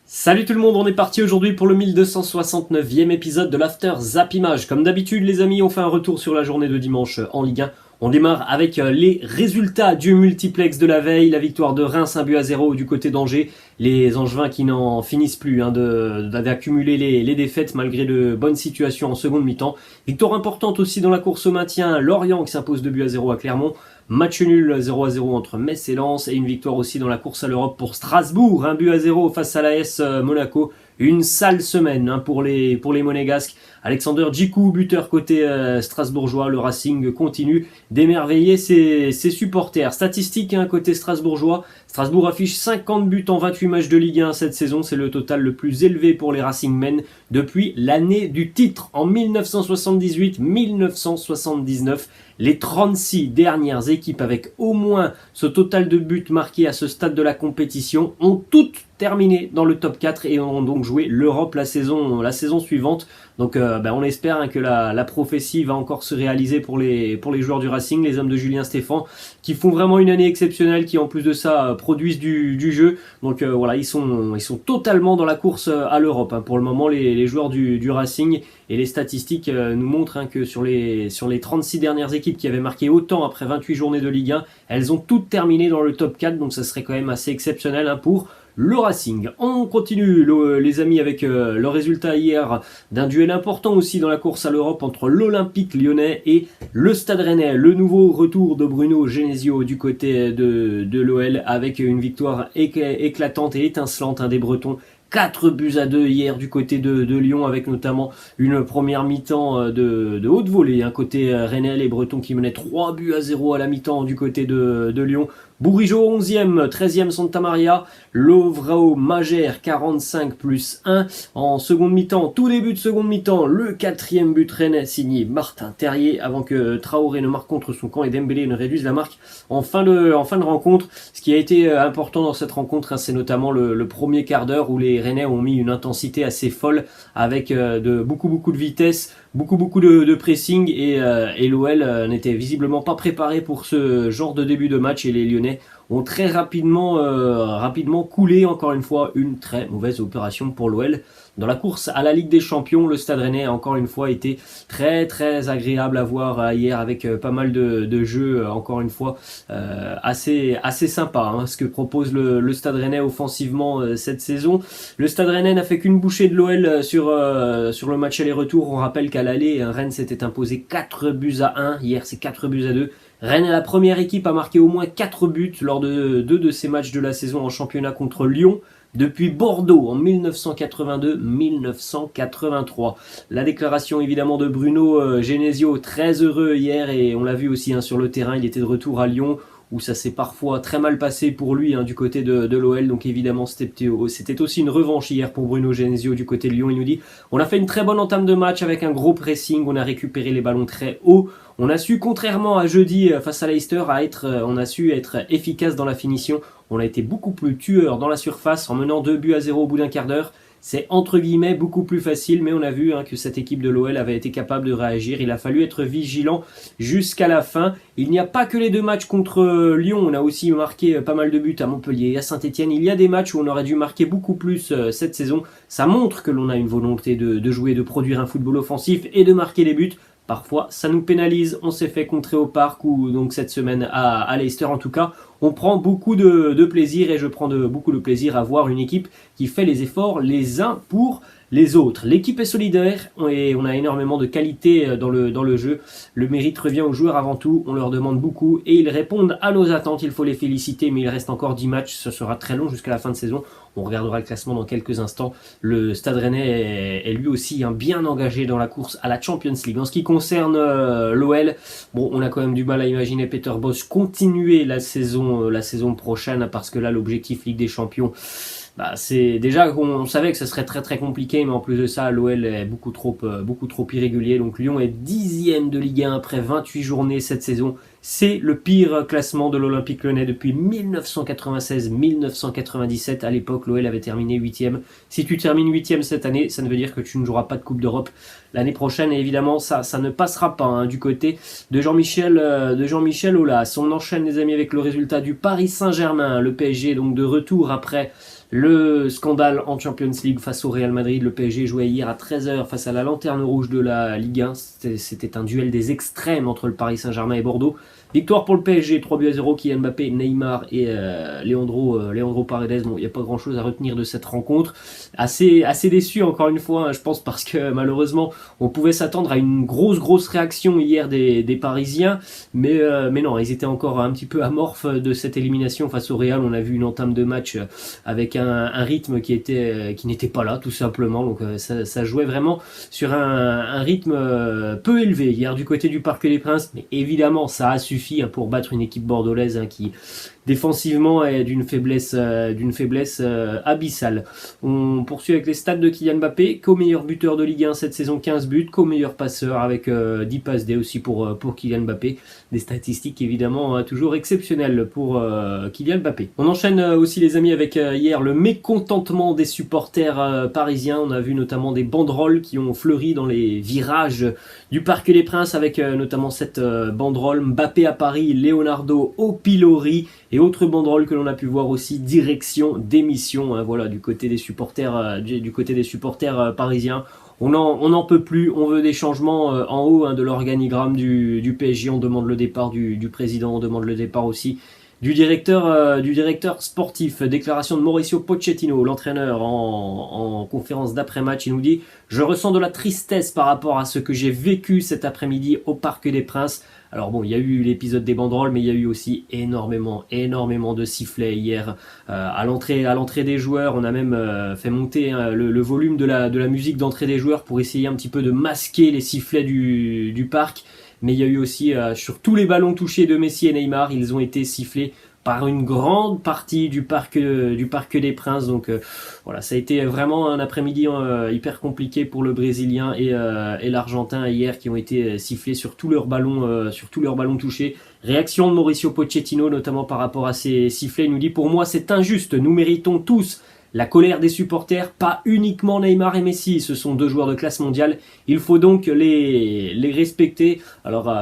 Salut tout le monde, on est parti aujourd'hui pour le 1269e épisode de l'After Zap Image. Comme d'habitude les amis, on fait un retour sur la journée de dimanche en Ligue 1. On démarre avec les résultats du multiplex de la veille, la victoire de Reims 1-0 du côté d'Angers. Les Angevins qui n'en finissent plus d'accumuler les défaites malgré de bonnes situations en seconde mi-temps. Victoire importante aussi dans la course au maintien, Lorient qui s'impose 2-0 à Clermont. Match nul 0-0 entre Metz et Lens et une victoire aussi dans la course à l'Europe pour Strasbourg, 1-0 face à l'AS Monaco. Une sale semaine pour les Monégasques. Alexander Djikou, buteur côté strasbourgeois. Le Racing continue d'émerveiller ses supporters. Statistiques côté strasbourgeois. Strasbourg affiche 50 buts en 28 matchs de Ligue 1 cette saison. C'est le total le plus élevé pour les Racingmen depuis l'année du titre. En 1978-1979, les 36 dernières équipes avec au moins ce total de buts marqués à ce stade de la compétition ont toutes terminé dans le top 4 et ont donc joué l'Europe la saison suivante. Donc on espère que la prophétie va encore se réaliser pour les joueurs du Racing, les hommes de Julien Stéphan, qui font vraiment une année exceptionnelle, qui en plus de ça produisent du jeu. Donc voilà, ils sont totalement dans la course à l'Europe. Pour le moment, les joueurs du Racing, et les statistiques nous montrent que sur les 36 dernières équipes qui avaient marqué autant après 28 journées de Ligue 1, elles ont toutes terminé dans le top 4, donc ça serait quand même assez exceptionnel pour le Racing. On continue les amis avec le résultat hier d'un duel important aussi dans la course à l'Europe entre l'Olympique Lyonnais et le Stade Rennais. Le nouveau retour de Bruno Genesio du côté de l'OL avec une victoire éclatante et étincelante des Bretons. 4-2 hier du côté de Lyon, avec notamment une première mi-temps de haute volée. Côté Rennais, les Bretons qui menaient 3-0 à la mi-temps du côté de Lyon. Bourigeau 11e, 13e Santa Maria, Lovrao Magère 45+1 en seconde mi-temps, tout début de seconde mi-temps, le 4e but rennais signé Martin Terrier avant que Traoré ne marque contre son camp et Dembélé ne réduise la marque en fin de rencontre. Ce qui a été important dans cette rencontre, c'est notamment le premier quart d'heure où les Rennais ont mis une intensité assez folle avec de beaucoup de vitesse, beaucoup de pressing et l'OL n'était visiblement pas préparé pour ce genre de début de match et les Lyonnais ont très rapidement coulé. Encore une fois, une très mauvaise opération pour l'OL. Dans la course à la Ligue des Champions, le Stade Rennais a encore une fois été très agréable à voir hier avec pas mal de jeux, encore une fois assez sympa ce que propose le Stade Rennais offensivement cette saison. Le Stade Rennais n'a fait qu'une bouchée de l'OL sur le match aller-retour. On rappelle qu'à l'aller, Rennes s'était imposé 4-1. Hier, c'est 4-2. Rennes est la première équipe à marquer au moins 4 buts lors de 2 de ses matchs de la saison en championnat contre Lyon depuis Bordeaux en 1982-1983. La déclaration évidemment de Bruno Genesio, très heureux hier, et on l'a vu aussi sur le terrain, il était de retour à Lyon où ça s'est parfois très mal passé pour lui du côté de l'OL. Donc évidemment c'était aussi une revanche hier pour Bruno Genesio du côté de Lyon. Il nous dit: on a fait une très bonne entame de match avec un gros pressing, on a récupéré les ballons très haut, on a su, contrairement à jeudi face à Leicester, on a su être efficace dans la finition, on a été beaucoup plus tueur dans la surface en menant 2-0 au bout d'un quart d'heure. C'est entre guillemets beaucoup plus facile, mais on a vu que cette équipe de l'OL avait été capable de réagir. Il a fallu être vigilant jusqu'à la fin. Il n'y a pas que les 2 matchs contre Lyon, on a aussi marqué pas mal de buts à Montpellier et à Saint-Etienne. Il y a des matchs où on aurait dû marquer beaucoup plus cette saison. Ça montre que l'on a une volonté de jouer, de produire un football offensif et de marquer des buts. Parfois, ça nous pénalise. On s'est fait contrer au parc ou donc cette semaine à Leicester. En tout cas, on prend beaucoup de plaisir et je prends beaucoup de plaisir à voir une équipe qui fait les efforts les uns pour les autres. L'équipe est solidaire et on a énormément de qualité dans le jeu. Le mérite revient aux joueurs avant tout. On leur demande beaucoup et ils répondent à nos attentes. Il faut les féliciter, mais il reste encore 10 matchs. Ce sera très long jusqu'à la fin de saison. On regardera le classement dans quelques instants. Le Stade Rennais est lui aussi bien engagé dans la course à la Champions League. En ce qui concerne l'OL, on a quand même du mal à imaginer Peter Bosz continuer la saison prochaine, parce que là l'objectif Ligue des Champions, c'est déjà qu'on savait que ce serait très compliqué, mais en plus de ça l'OL est beaucoup trop irrégulier. Donc Lyon est 10e de Ligue 1 après 28 journées cette saison. C'est le pire classement de l'Olympique Lyonnais depuis 1996-1997. À l'époque, l'OL avait terminé 8e. Si tu termines 8e cette année, ça ne veut dire que tu ne joueras pas de Coupe d'Europe l'année prochaine. Et évidemment, ça ne passera pas du côté de Jean-Michel Aulas. On enchaîne les amis avec le résultat du Paris Saint-Germain. Le PSG donc de retour après Le scandale en Champions League face au Real Madrid. Le PSG jouait hier à 13h face à la lanterne rouge de la Ligue 1. C'était un duel des extrêmes entre le Paris Saint-Germain et Bordeaux. Victoire pour le PSG, 3-0, Kylian Mbappé, Neymar et Leandro Paredes. Bon, il n'y a pas grand-chose à retenir de cette rencontre. Assez déçu encore une fois, hein, je pense, parce que malheureusement, on pouvait s'attendre à une grosse réaction hier des Parisiens. Mais non, ils étaient encore un petit peu amorphes de cette élimination face au Real. On a vu une entame de match avec un rythme qui n'était pas là, tout simplement. Donc ça jouait vraiment sur un rythme peu élevé hier du côté du Parc des Princes. Mais évidemment, ça a suffi pour battre une équipe bordelaise qui défensivement est d'une faiblesse abyssale. On poursuit avec les stats de Kylian Mbappé, co-meilleur buteur de Ligue 1 cette saison, 15 buts, co-meilleur passeur avec 10 passes D aussi pour Kylian Mbappé. Des statistiques évidemment toujours exceptionnelles pour Kylian Mbappé. On enchaîne aussi les amis avec hier le mécontentement des supporters parisiens. On a vu notamment des banderoles qui ont fleuri dans les virages du Parc des Princes avec notamment cette banderole Mbappé à Paris, Leonardo au pilori, et autres banderoles que l'on a pu voir aussi, direction démission, hein, voilà, du côté des supporters parisiens. On n'en peut plus, on veut des changements en haut, hein, de l'organigramme du PSG. On demande le départ du président, on demande le départ aussi du directeur sportif. Déclaration de Mauricio Pochettino, l'entraîneur, en conférence d'après-match. Il nous dit: je ressens de la tristesse par rapport à ce que j'ai vécu cet après-midi au Parc des Princes. Alors bon, il y a eu l'épisode des banderoles, mais il y a eu aussi énormément de sifflets hier à l'entrée des joueurs. On a même fait monter le volume de la musique d'entrée des joueurs pour essayer un petit peu de masquer les sifflets du parc. Mais il y a eu aussi, sur tous les ballons touchés de Messi et Neymar, ils ont été sifflés par une grande partie du parc des Princes. Donc voilà, ça a été vraiment un après-midi hyper compliqué pour le Brésilien et l'Argentin hier, qui ont été sifflés sur tous leurs ballons touchés. Réaction de Mauricio Pochettino notamment par rapport à ces sifflets. Il nous dit: pour moi c'est injuste, nous méritons tous la colère des supporters, pas uniquement Neymar et Messi, ce sont deux joueurs de classe mondiale, il faut donc les respecter. Alors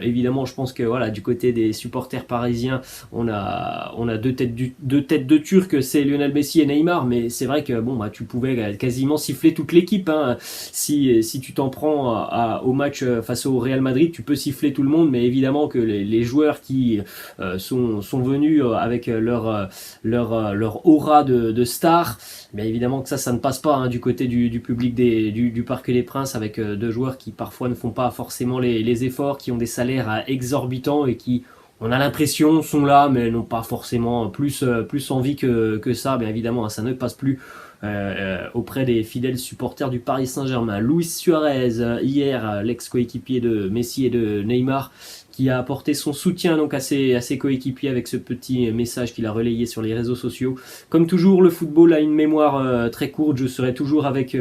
évidemment, je pense que voilà, du côté des supporters parisiens, on a deux têtes de Turc, c'est Lionel Messi et Neymar, mais c'est vrai que tu pouvais quasiment siffler toute l'équipe, hein. Si tu t'en prends au match face au Real Madrid, tu peux siffler tout le monde, mais évidemment que les joueurs qui sont venus avec leur aura de star, mais évidemment que ça ne passe pas, hein, du côté du public du Parc des Princes, avec deux joueurs qui parfois ne font pas forcément les efforts, qui ont des salaires exorbitants et qui, on a l'impression, sont là mais n'ont pas forcément plus envie que ça. Bien évidemment, hein, ça ne passe plus auprès des fidèles supporters du Paris Saint-Germain. Luis Suarez, hier, l'ex-coéquipier de Messi et de Neymar, qui a apporté son soutien donc à ses coéquipiers avec ce petit message qu'il a relayé sur les réseaux sociaux. Comme toujours, le football a une mémoire très courte. Je serai toujours avec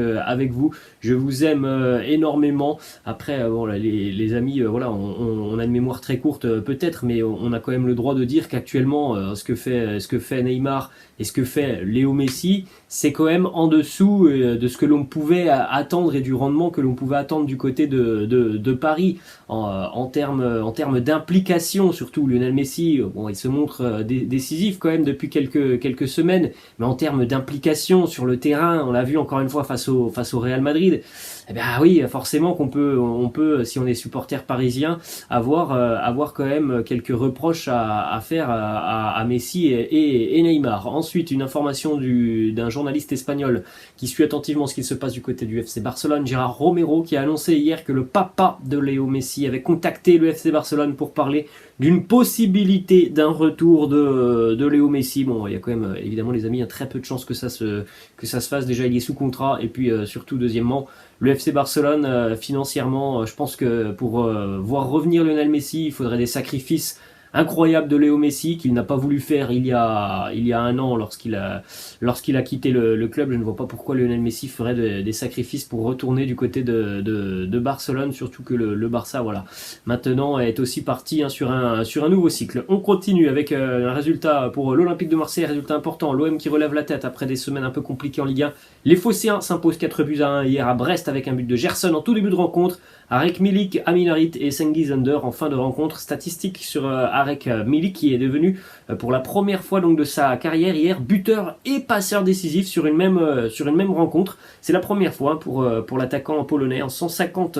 vous. Je vous aime énormément. Après, les amis, on a une mémoire très courte peut-être, mais on a quand même le droit de dire qu'actuellement, ce que fait Neymar et ce que fait Léo Messi, c'est quand même en dessous de ce que l'on pouvait attendre et du rendement que l'on pouvait attendre du côté de Paris en termes d'implication. Surtout Lionel Messi, il se montre décisif quand même depuis quelques semaines, mais en termes d'implication sur le terrain, on l'a vu encore une fois face au Real Madrid. Eh bien oui, forcément qu'on peut, si on est supporter parisien, avoir quand même quelques reproches à faire à Messi et Neymar. Ensuite, une information d'un journaliste espagnol qui suit attentivement ce qu'il se passe du côté du FC Barcelone, Gérard Romero, qui a annoncé hier que le papa de Léo Messi avait contacté le FC Barcelone pour parler d'une possibilité d'un retour de Léo Messi. Bon, il y a quand même, évidemment les amis, il y a très peu de chances que ça se fasse. Déjà, il est sous contrat, et puis surtout, deuxièmement, le FC Barcelone, financièrement, je pense que pour voir revenir Lionel Messi, il faudrait des sacrifices incroyables de Léo Messi qu'il n'a pas voulu faire il y a un an lorsqu'il a quitté le club. Je ne vois pas pourquoi Lionel Messi ferait des sacrifices pour retourner du côté de Barcelone, surtout que le Barça, voilà, maintenant est aussi parti, hein, sur un nouveau cycle. On continue avec un résultat pour l'Olympique de Marseille, résultat important, l'OM qui relève la tête après des semaines un peu compliquées en Ligue 1. Les Phocéens s'imposent 4-1 hier à Brest avec un but de Gerson en tout début de rencontre, avec Milik, Aminarit et Sengi Zander en fin de rencontre. Statistique Arek Milik qui est devenu pour la première fois donc de sa carrière hier buteur et passeur décisif sur une même rencontre. C'est la première fois pour l'attaquant polonais en 150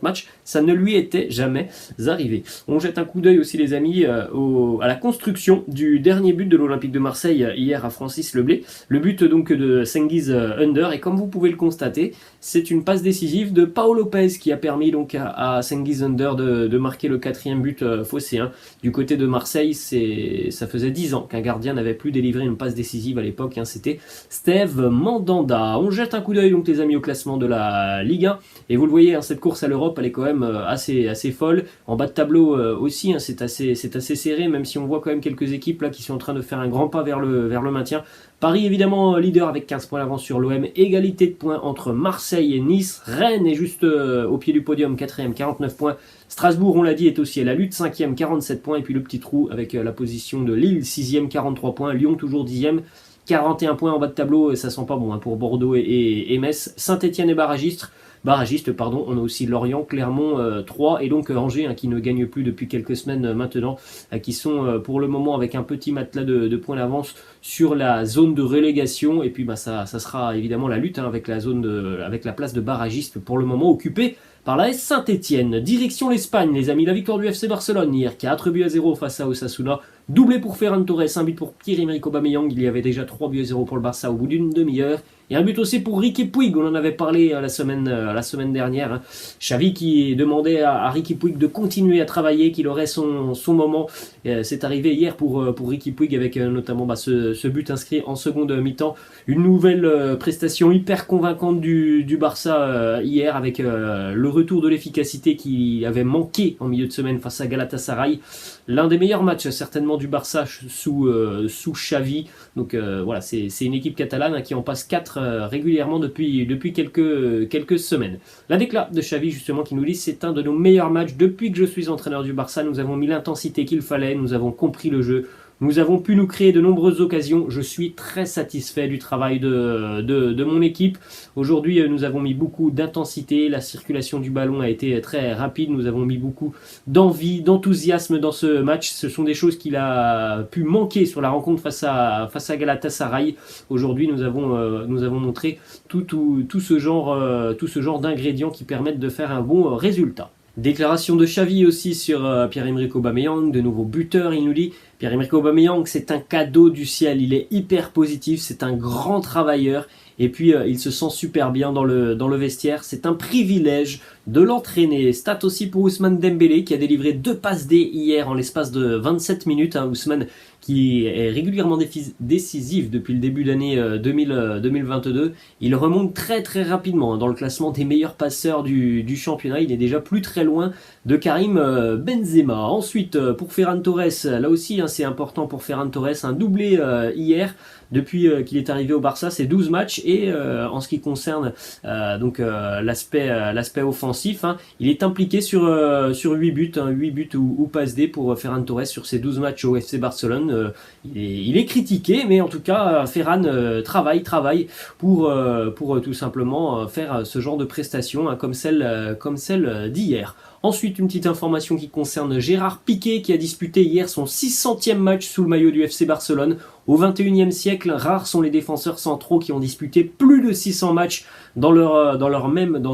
matchs. Ça ne lui était jamais arrivé. On jette un coup d'œil aussi les amis à la construction du dernier but de l'Olympique de Marseille hier à Francis Leblé. Le but donc de Cengiz Under, et comme vous pouvez le constater, c'est une passe décisive de Pau Lopez qui a permis donc à Cengiz Under de marquer le 4e but phocéen. Du côté de Marseille, ça faisait 10 ans qu'un gardien n'avait plus délivré une passe décisive à l'époque, hein, c'était Steve Mandanda. On jette un coup d'œil donc les amis au classement de la Ligue 1, et vous le voyez, hein, cette course à l'Europe elle est quand même assez folle. En bas de tableau aussi, hein, c'est assez serré, même si on voit quand même quelques équipes là qui sont en train de faire un grand pas vers le maintien. Paris évidemment leader avec 15 points d'avance sur l'OM, égalité de points entre Marseille et Nice. Rennes est juste au pied du podium, 4e, 49 points. Strasbourg, on l'a dit, est aussi à la lutte, 5e, 47 points. Et puis le petit trou avec la position de Lille, 6e, 43 points. Lyon toujours 10e, 41 points en bas de tableau. Ça sent pas bon hein, pour Bordeaux et Metz. Saint-Etienne est barragiste, on a aussi Lorient, Clermont, 3 et donc Angers hein, qui ne gagne plus depuis quelques semaines maintenant, qui sont pour le moment avec un petit matelas de points d'avance sur la zone de relégation. Et puis ça sera évidemment la lutte hein, avec la place de barragiste pour le moment occupée par la S Saint-Etienne. Direction l'Espagne les amis, la victoire du FC Barcelone hier, 4-0 face à Osasuna. Doublé pour Ferran Torres, un but pour Pierre-Emerick Aubameyang, il y avait déjà 3-0 pour le Barça au bout d'une demi-heure. Et un but aussi pour Riqui Puig, on en avait parlé la semaine dernière. Hein. Xavi qui demandait à Riqui Puig de continuer à travailler, qu'il aurait son moment. C'est arrivé hier pour Riqui Puig avec notamment ce but inscrit en seconde mi-temps. Une nouvelle prestation hyper convaincante du Barça hier avec le retour de l'efficacité qui avait manqué en milieu de semaine face à Galatasaray. L'un des meilleurs matchs certainement du Barça sous Xavi. Donc voilà, c'est une équipe catalane hein, qui en passe 4 régulièrement depuis quelques semaines. La déclat de Xavi justement qui nous dit: c'est un de nos meilleurs matchs depuis que je suis entraîneur du Barça, nous avons mis l'intensité qu'il fallait, nous avons compris le jeu, nous avons pu nous créer de nombreuses occasions. Je suis très satisfait du travail de mon équipe. Aujourd'hui, nous avons mis beaucoup d'intensité. La circulation du ballon a été très rapide. Nous avons mis beaucoup d'envie, d'enthousiasme dans ce match. Ce sont des choses qu'il a pu manquer sur la rencontre face à Galatasaray. Aujourd'hui, nous avons montré tout ce genre d'ingrédients qui permettent de faire un bon résultat. Déclaration de Xavi aussi sur Pierre-Emerick Aubameyang, de nouveau buteur. Il nous dit: Pierre-Emerick Aubameyang, c'est un cadeau du ciel, il est hyper positif, c'est un grand travailleur. Et puis il se sent super bien dans le vestiaire. C'est un privilège de l'entraîner. Stat aussi pour Ousmane Dembélé qui a délivré 2 passes D hier en l'espace de 27 minutes. Hein, Ousmane qui est régulièrement décisif depuis le début d'année 2022. Il remonte très très rapidement hein, dans le classement des meilleurs passeurs du championnat. Il est déjà plus très loin de Karim Benzema. Ensuite pour Ferran Torres, là aussi hein, c'est important pour Ferran Torres, un doublé hier. Depuis qu'il est arrivé au Barça, c'est 12 matchs et en ce qui concerne l'aspect offensif, hein, il est impliqué sur 8 buts, hein, 8 buts ou passes D pour Ferran Torres sur ces 12 matchs au FC Barcelone. Il est critiqué, mais en tout cas Ferran travaille pour tout simplement faire ce genre de prestations hein, comme celle d'hier. Ensuite, une petite information qui concerne Gérard Piqué qui a disputé hier son 600e match sous le maillot du FC Barcelone. Au 21e siècle, rares sont les défenseurs centraux qui ont disputé plus de 600 matchs dans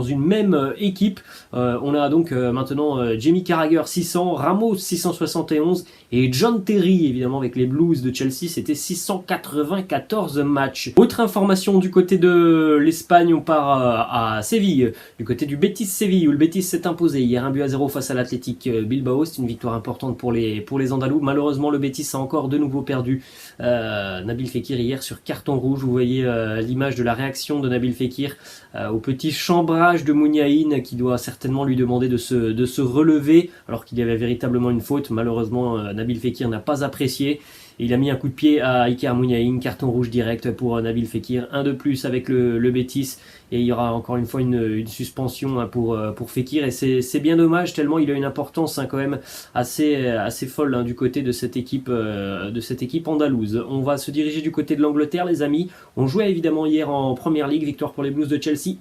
une même équipe. On a donc maintenant Jamie Carragher 600, Ramos 671 et John Terry évidemment avec les Blues de Chelsea, c'était 694 matchs. Autre information du côté de l'Espagne, on part à Séville, du côté du Betis Séville où le Betis s'est imposé hier 1-0 face à l'Athletic Bilbao. C'est une victoire importante pour les Andalous. Malheureusement le Betis a encore de nouveau perdu. Nabil Fekir hier sur carton rouge. Vous voyez l'image de la réaction de Nabil Fekir au petit chambrage de Mouniaïn qui doit certainement lui demander de se relever alors qu'il y avait véritablement une faute. Malheureusement Nabil Fekir n'a pas apprécié. Il a mis un coup de pied à Iker Mouniaïn, carton rouge direct pour Nabil Fekir, un de plus avec le Betis, et il y aura encore une fois une suspension hein, pour Fekir, et c'est bien dommage tellement il a une importance hein, quand même assez folle hein, du côté de cette équipe andalouse. On va se diriger du côté de l'Angleterre les amis. On jouait évidemment hier en Première Ligue, victoire pour les Blues de Chelsea,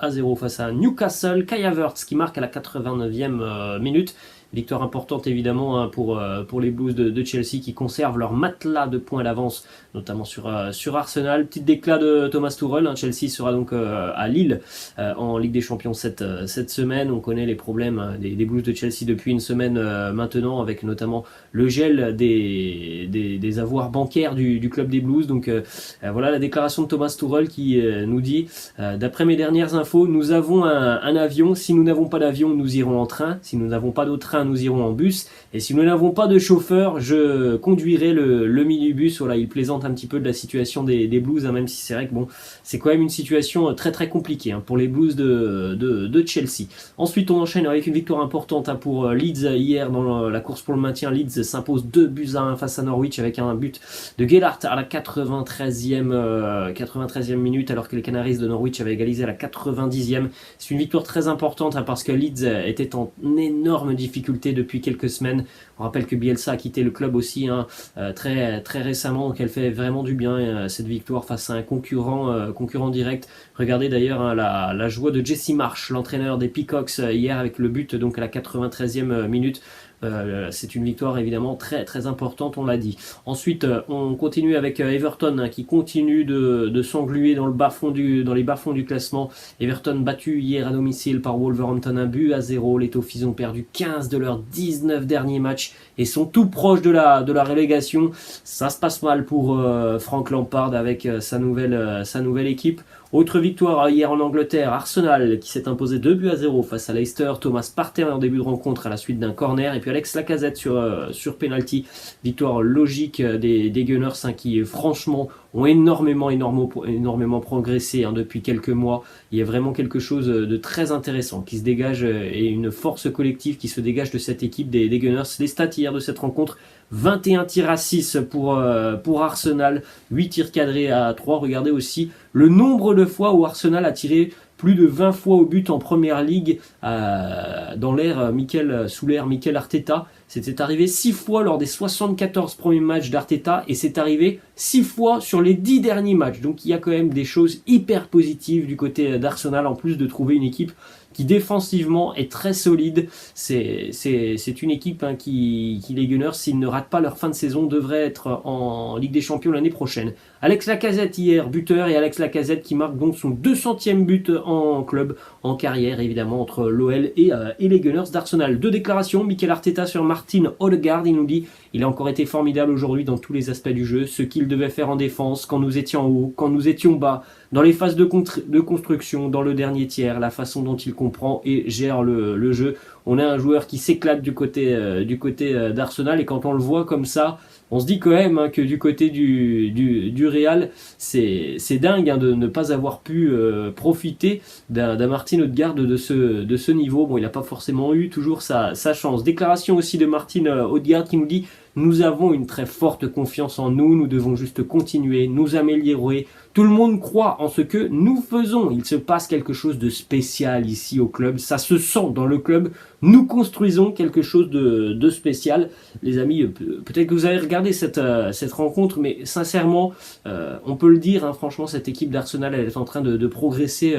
1-0 face à Newcastle. Kai Havertz qui marque à la 89e minute. Victoire importante évidemment hein, pour les Blues de Chelsea qui conservent leur matelas de points d'avance, notamment sur Arsenal. Petite déclat de Thomas Tuchel, hein. Chelsea sera donc à Lille en Ligue des Champions cette semaine. On connaît les problèmes des Blues de Chelsea depuis une semaine maintenant, avec notamment le gel des avoirs bancaires du club des Blues. Donc voilà la déclaration de Thomas Tuchel qui nous dit d'après mes dernières infos, nous avons un avion. Si nous n'avons pas d'avion, nous irons en train. Si nous n'avons pas de train, nous irons en bus. Et si nous n'avons pas de chauffeur, je conduirai le minibus. Voilà, il plaisante un petit peu de la situation des Blues, hein, même si c'est vrai que bon, c'est quand même une situation très très compliquée hein, pour les Blues de Chelsea. Ensuite, on enchaîne avec une victoire importante hein, pour Leeds hier dans la course pour le maintien. Leeds s'impose 2-1 face à Norwich avec un but de Gellert à la 93e minute, alors que les Canaries de Norwich avaient égalisé à la 90e. C'est une victoire très importante hein, parce que Leeds était en énorme difficulté depuis quelques semaines. On rappelle que Bielsa a quitté le club aussi hein, très, très récemment, donc elle fait vraiment du bien cette victoire face à un concurrent direct. Regardez d'ailleurs hein, la joie de Jesse Marsh, l'entraîneur des Peacocks hier avec le but donc à la 93e minute. C'est une victoire évidemment très très importante, on l'a dit. Ensuite, on continue avec Everton hein, qui continue de s'engluer dans les bas-fonds du classement. Everton battu hier à domicile par Wolverhampton 1-0. Les Toffees ont perdu 15 de leurs 19 derniers matchs et sont tout proches de la relégation. Ça se passe mal pour Frank Lampard avec sa nouvelle équipe. Autre victoire hier en Angleterre, Arsenal qui s'est imposé 2-0 face à Leicester. Thomas Partey en début de rencontre à la suite d'un corner. Et puis Alex Lacazette sur penalty. Victoire logique des Gunners hein, qui franchement ont énormément progressé hein, depuis quelques mois. Il y a vraiment quelque chose de très intéressant qui se dégage et une force collective qui se dégage de cette équipe des Gunners. Les stats hier de cette rencontre: 21 tirs à 6 pour Arsenal, 8 tirs cadrés à 3. Regardez aussi le nombre de fois où Arsenal a tiré plus de 20 fois au but en première ligue dans sous l'ère Mikel Arteta. C'était arrivé 6 fois lors des 74 premiers matchs d'Arteta et c'est arrivé 6 fois sur les 10 derniers matchs. Donc il y a quand même des choses hyper positives du côté d'Arsenal, en plus de trouver une équipe qui défensivement est très solide. C'est une équipe hein, qui les Gunners, s'ils ne ratent pas leur fin de saison, devraient être en Ligue des Champions l'année prochaine. Alex Lacazette hier, buteur, et Alex Lacazette qui marque donc son 200e but en club, en carrière évidemment, entre l'OL et les Gunners d'Arsenal. 2 déclarations, Mikel Arteta sur Martin Odegaard, il nous dit: il a encore été formidable aujourd'hui dans tous les aspects du jeu, ce qu'il devait faire en défense, quand nous étions en haut, quand nous étions bas, dans les phases de construction, dans le dernier tiers, la façon dont il comprend et gère le jeu. On a un joueur qui s'éclate du côté d'Arsenal, et quand on le voit comme ça, on se dit quand même hein, que du côté du Real, c'est dingue hein, de ne pas avoir pu profiter d'un Martin Odegaard de ce niveau. Bon, il n'a pas forcément eu toujours sa chance. Déclaration aussi de Martin Odegaard qui nous dit: nous avons une très forte confiance en nous, nous devons juste continuer, nous améliorer. Tout le monde croit en ce que nous faisons. Il se passe quelque chose de spécial ici au club. Ça se sent dans le club. Nous construisons quelque chose de spécial. Les amis, peut-être que vous avez regardé cette rencontre, mais sincèrement, on peut le dire, hein, franchement, cette équipe d'Arsenal, elle est en train de progresser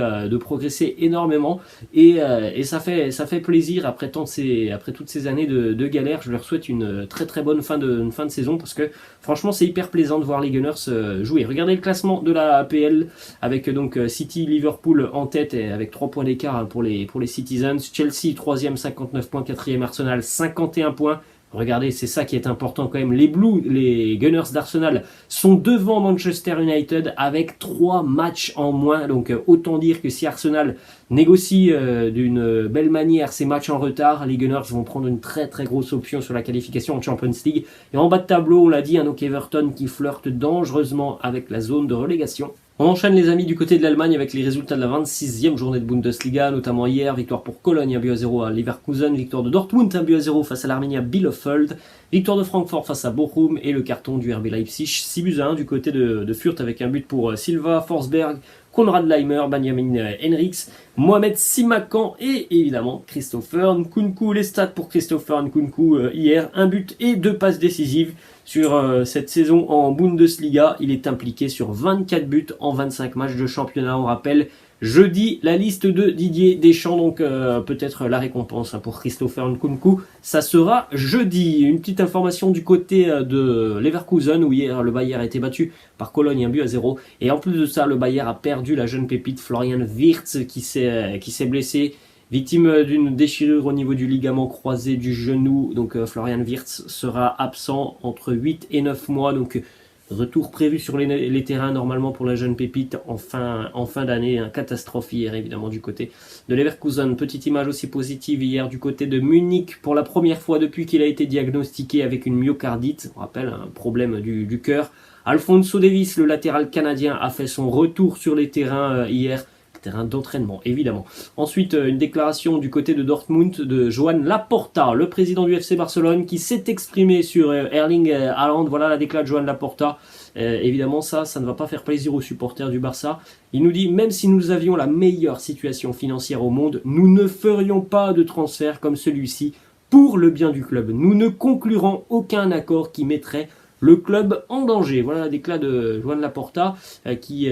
énormément. Et ça fait plaisir après toutes ces années de galère. Je leur souhaite une très très bonne fin de saison, parce que franchement, c'est hyper plaisant de voir les Gunners jouer. Regardez le classement de la APL avec donc City, Liverpool en tête et avec 3 points d'écart hein, pour les Citizens. Chelsea 3e, 59 points, 4e Arsenal 51 points. Regardez, c'est ça qui est important quand même. Les Gunners d'Arsenal sont devant Manchester United avec 3 matchs en moins. Donc autant dire que si Arsenal négocie d'une belle manière ces matchs en retard, les Gunners vont prendre une très très grosse option sur la qualification en Champions League. Et en bas de tableau, on l'a dit, hein, donc Everton qui flirte dangereusement avec la zone de relégation. On enchaîne les amis du côté de l'Allemagne avec les résultats de la 26e journée de Bundesliga, notamment hier, victoire pour Cologne 1-0 à Leverkusen, victoire de Dortmund 1-0 face à l'Arminia Bielefeld, victoire de Francfort face à Bochum et le carton du RB Leipzig 6-1 du côté de Fürth avec un but pour Silva, Forsberg, Konrad Laimer, Benjamin Henrichs. Mohamed Simakan et évidemment Christopher Nkunku. Les stats pour Christopher Nkunku hier, un but et 2 passes décisives sur cette saison en Bundesliga. Il est impliqué sur 24 buts en 25 matchs de championnat. On rappelle jeudi la liste de Didier Deschamps, donc peut-être la récompense pour Christopher Nkunku. Ça sera jeudi. Une petite information du côté de Leverkusen où hier le Bayern a été battu par Cologne 1-0. Et en plus de ça, le Bayern a perdu la jeune pépite Florian Wirtz qui s'est blessé. Victime d'une déchirure au niveau du ligament croisé du genou. Donc Florian Wirtz sera absent entre 8 et 9 mois. Donc retour prévu sur les terrains normalement pour la jeune pépite en fin d'année. Une catastrophe hier évidemment du côté de Leverkusen. Petite image aussi positive hier du côté de Munich pour la première fois depuis qu'il a été diagnostiqué avec une myocardite. On rappelle un problème du cœur. Alphonso Davies, le latéral canadien, a fait son retour sur les terrains hier. Terrain d'entraînement, évidemment. Ensuite, une déclaration du côté de Dortmund de Joan Laporta, le président du FC Barcelone, qui s'est exprimé sur Erling Haaland. Voilà la déclaration de Joan Laporta. Évidemment, ça ne va pas faire plaisir aux supporters du Barça. Il nous dit, même si nous avions la meilleure situation financière au monde, nous ne ferions pas de transfert comme celui-ci pour le bien du club. Nous ne conclurons aucun accord qui mettrait le club en danger. Voilà la déclat de Joan Laporta qui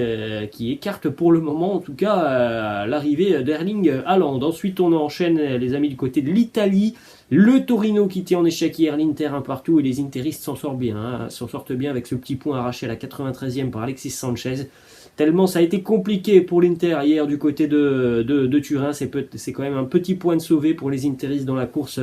écarte pour le moment, en tout cas, l'arrivée d'Erling Haaland. Ensuite, on enchaîne, les amis, du côté de l'Italie. Le Torino qui tient en échec hier l'Inter un partout et les Interistes s'en sortent bien. S'en sortent bien avec ce petit point arraché à la 93e par Alexis Sanchez. Tellement ça a été compliqué pour l'Inter hier du côté de Turin. C'est quand même un petit point de sauvé pour les Interistes dans la course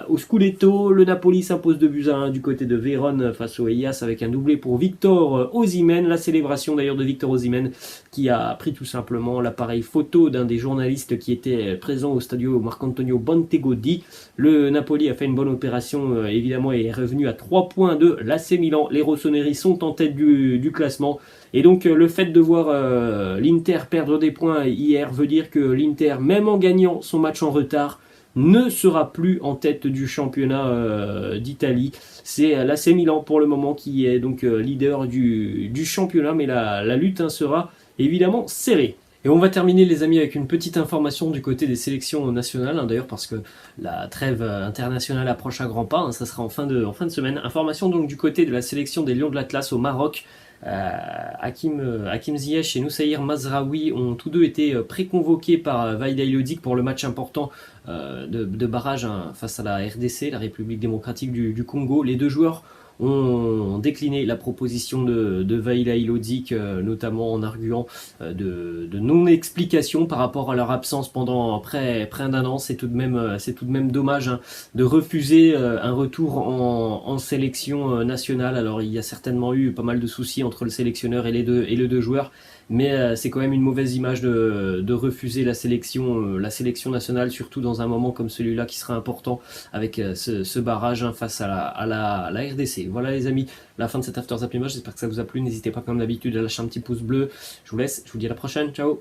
au Scudetto. Le Napoli s'impose 2-1 du côté de Vérone face au Hellas avec un doublé pour Victor Osimhen. La célébration d'ailleurs de Victor Osimhen qui a pris tout simplement l'appareil photo d'un des journalistes qui était présent au stadio Marcantonio Bentegodi. Le Napoli a fait une bonne opération évidemment et est revenu à 3 points de l'AC Milan. Les Rossoneri sont en tête du classement. Et donc le fait de voir l'Inter perdre des points hier veut dire que l'Inter, même en gagnant son match en retard, ne sera plus en tête du championnat d'Italie. C'est l'AC Milan pour le moment qui est donc leader du championnat, mais la lutte sera évidemment serrée. Et on va terminer les amis avec une petite information du côté des sélections nationales, d'ailleurs parce que la trêve internationale approche à grands pas, ça sera en fin de semaine. Information donc du côté de la sélection des Lions de l'Atlas au Maroc. Hakim Ziyech et Noussaïr Mazraoui ont tous deux été préconvoqués par Vahid Halilhodžić pour le match important de barrage face à la RDC, la République démocratique du Congo. Les deux joueurs ont décliné la proposition de Vahid Halilhodžić, notamment en arguant de non-explication par rapport à leur absence pendant près d'un an. C'est tout de même dommage de refuser un retour en sélection nationale. Alors il y a certainement eu pas mal de soucis entre le sélectionneur et les deux joueurs, mais c'est quand même une mauvaise image de refuser la sélection nationale, surtout dans un moment comme celui-là qui sera important avec ce barrage face à la RDC. Voilà les amis, la fin de cet After Zap Image, j'espère que ça vous a plu. N'hésitez pas comme d'habitude à lâcher un petit pouce bleu. Je vous laisse, je vous dis à la prochaine, ciao.